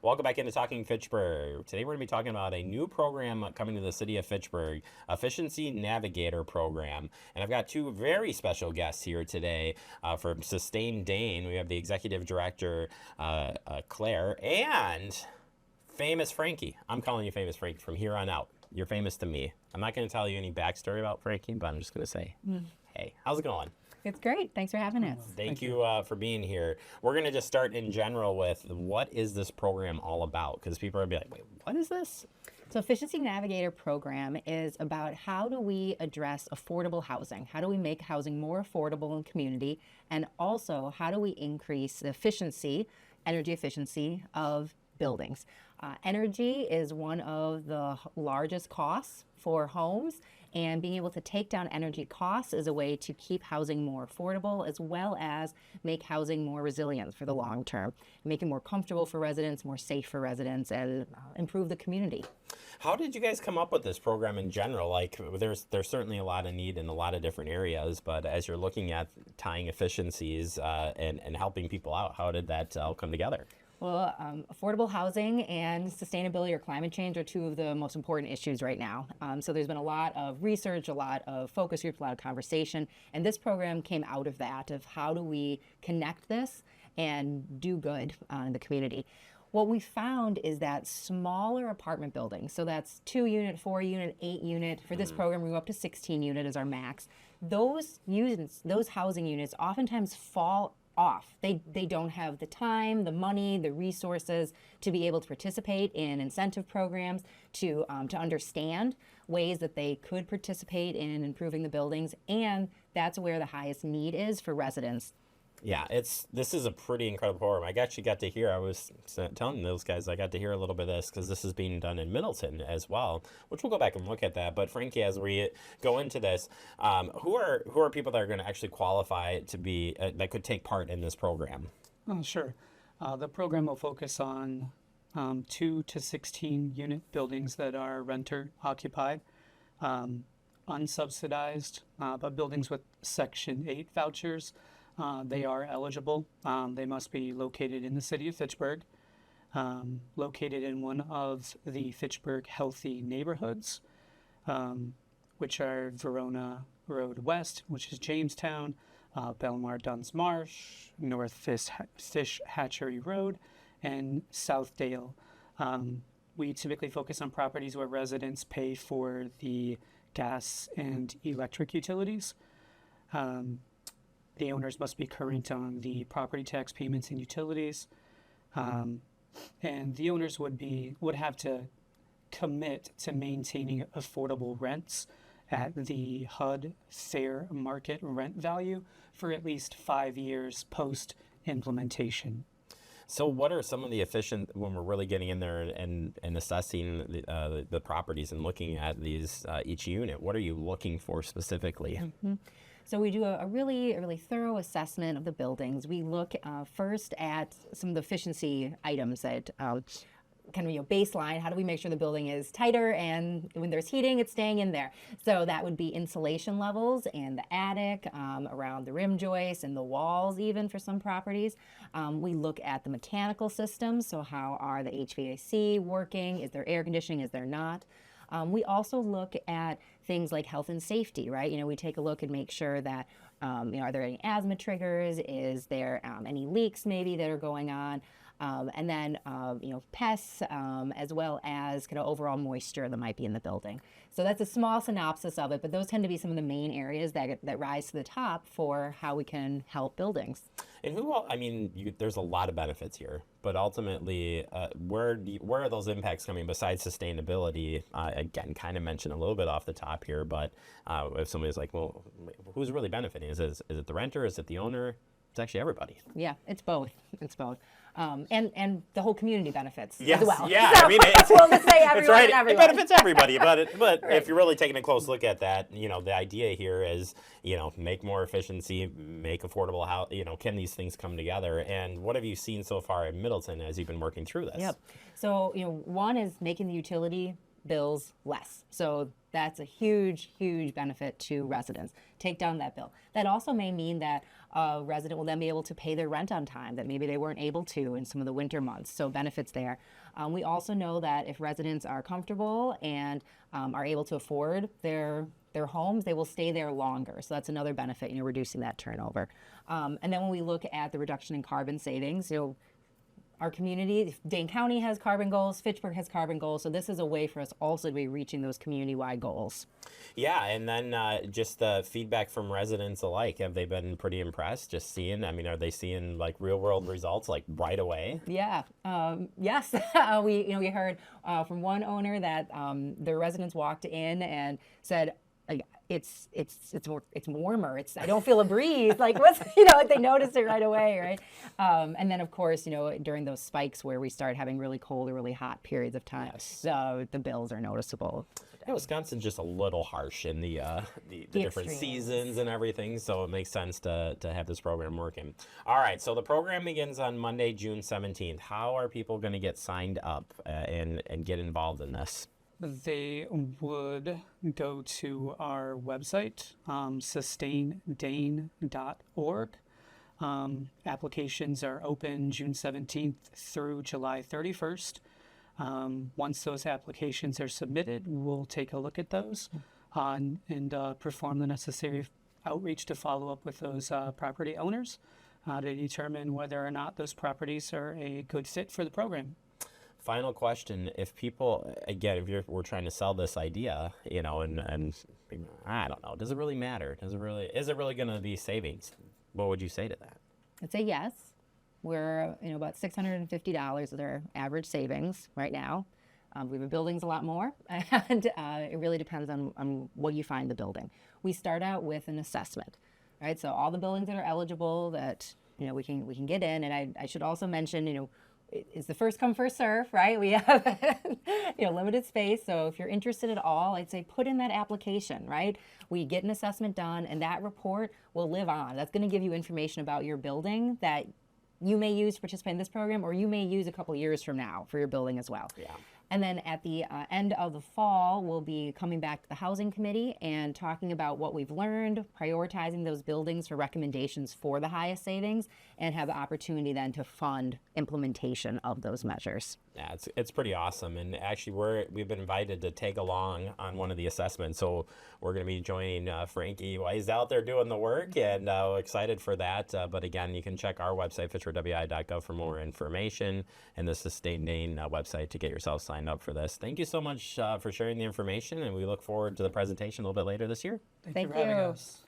Welcome back into Talking Fitchburg. Today we're going to be talking about a new program coming to the city of Fitchburg, Efficiency Navigator program. And I've got two very special guests here today from Sustain Dane. We have the executive director, Claire, and famous Frankie. I'm calling you famous Frankie from here on out. You're famous to me. I'm not going to tell you any backstory about Frankie, but I'm just going to say, hey, how's it going? It's great. Thanks for having us. Thank you for being here. We're going to just start in general with what is this program all about? Because people are going to be like, wait, what is this? So Efficiency Navigator program is about how do we address affordable housing? How do we make housing more affordable in the community? And also, how do we increase the efficiency, energy efficiency of buildings? Energy is one of the largest costs for homes, and being able to take down energy costs is a way to keep housing more affordable, as well as make housing more resilient for the long term, make it more comfortable for residents, more safe for residents, and improve the community. How did you guys come up with this program in general? Like, there's certainly a lot of need in a lot of different areas, but as you're looking at tying efficiencies and helping people out, how did that all come together? Well, affordable housing and sustainability or climate change are two of the most important issues right now. So there's been a lot of research, a lot of focus groups, a lot of conversation, and this program came out of that, of how do we connect this and do good in the community. What we found is that smaller apartment buildings, so that's 2-unit, 4-unit, 8-unit, for this program we go up to 16-unit as our max, those units, those housing units oftentimes fall off. They don't have the time, the money, the resources to be able to participate in incentive programs, to understand ways that they could participate in improving the buildings, and that's where the highest need is for residents. Yeah, this is a pretty incredible program. I actually got to hear, I was telling those guys, I got to hear a little bit of this because this is being done in Middleton as well, which we'll go back and look at that. But Frankie, as we go into this, who are people that are going to actually qualify to be, that could take part in this program? Oh, sure. The program will focus on 2 to 16 unit buildings that are renter occupied, unsubsidized, but buildings with Section 8 vouchers. They are eligible. They must be located in the city of Fitchburg, located in one of the Fitchburg healthy neighborhoods, which are Verona Road West, which is Jamestown, Belmar Duns Marsh, North Fish Hatchery Road, and Southdale. We typically focus on properties where residents pay for the gas and electric utilities. The owners must be current on the property tax payments and utilities, and the owners would have to commit to maintaining affordable rents at the HUD fair market rent value for at least 5 years post implementation. So what are some of the when we're really getting in there and assessing the properties and looking at these each unit, what are you looking for specifically? Mm-hmm. So we do a really thorough assessment of the buildings. We look first at some of the efficiency items that kind of baseline. How do we make sure the building is tighter, and when there's heating, it's staying in there? So that would be insulation levels in the attic, around the rim joists and the walls, even for some properties. We look at the mechanical systems. So how are the HVAC working? Is there air conditioning? Is there not? We also look at things like health and safety, right? We take a look and make sure that, are there any asthma triggers? Is there any leaks maybe that are going on? And then, pests, as well as kind of overall moisture that might be in the building. So that's a small synopsis of it, but those tend to be some of the main areas that rise to the top for how we can help buildings. And there's a lot of benefits here, but ultimately, where are those impacts coming besides sustainability? Again, kind of mentioned a little bit off the top here, but if somebody's like, well, who's really benefiting? Is it the renter? Is it the owner? It's actually everybody. Yeah, it's both. It's both. And the whole community benefits as well. Yeah, so, we'll just say everyone right. and everyone. It benefits everybody, but Right. If you're really taking a close look at that, the idea here is, make more efficiency, make affordable house, can these things come together? And what have you seen so far in Middleton as you've been working through this? Yep. So, one is making the utility bills less. So that's a huge benefit to residents. Take down that bill. That also may mean that a resident will then be able to pay their rent on time that maybe they weren't able to in some of the winter months. So benefits there. We also know that if residents are comfortable and are able to afford their homes, they will stay there longer. So that's another benefit, reducing that turnover. And then when we look at the reduction in carbon savings, our community, Dane County has carbon goals, Fitchburg has carbon goals, so this is a way for us also to be reaching those community-wide goals. Yeah, and then just the feedback from residents alike. Have they been pretty impressed just seeing, are they seeing like real-world results like right away? Yeah, yes. We heard from one owner that their residents walked in and said, it's warmer. I don't feel a breeze. Like like they noticed it right away, right? And then of course, during those spikes where we start having really cold or really hot periods of time, so the bills are noticeable. Yeah, Wisconsin's just a little harsh in the different seasons and everything, so it makes sense to have this program working. All right, so the program begins on Monday, June 17th. How are people going to get signed up and get involved in this? They would go to our website, sustaindane.org. Applications are open June 17th through July 31st. Once those applications are submitted, we'll take a look at those and perform the necessary outreach to follow up with those property owners to determine whether or not those properties are a good fit for the program. Final question: if people, again, we're trying to sell this idea, and I don't know, does it really matter? Is it really going to be savings? What would you say to that? I'd say yes. We're about $650 of their average savings right now. We have buildings a lot more, and it really depends on what you find the building. We start out with an assessment, right? So all the buildings that are eligible that we can get in, and I should also mention it's the first come first serve, right? We have limited space, so if you're interested at all, I'd say put in that application, right? We get an assessment done, and that report will live on. That's going to give you information about your building that you may use to participate in this program, or you may use a couple years from now for your building as well. Yeah. And then at the end of the fall, we'll be coming back to the Housing Committee and talking about what we've learned, prioritizing those buildings for recommendations for the highest savings, and have the opportunity then to fund implementation of those measures. Yeah, it's pretty awesome, and actually we've been invited to tag along on one of the assessments, so we're going to be joining Frankie while he's out there doing the work, and excited for that. But again, you can check our website, fitchburgwi.gov, for more information, and the Sustain Dane website to get yourself signed up for this. Thank you so much for sharing the information, and we look forward to the presentation a little bit later this year. Thank you for having us.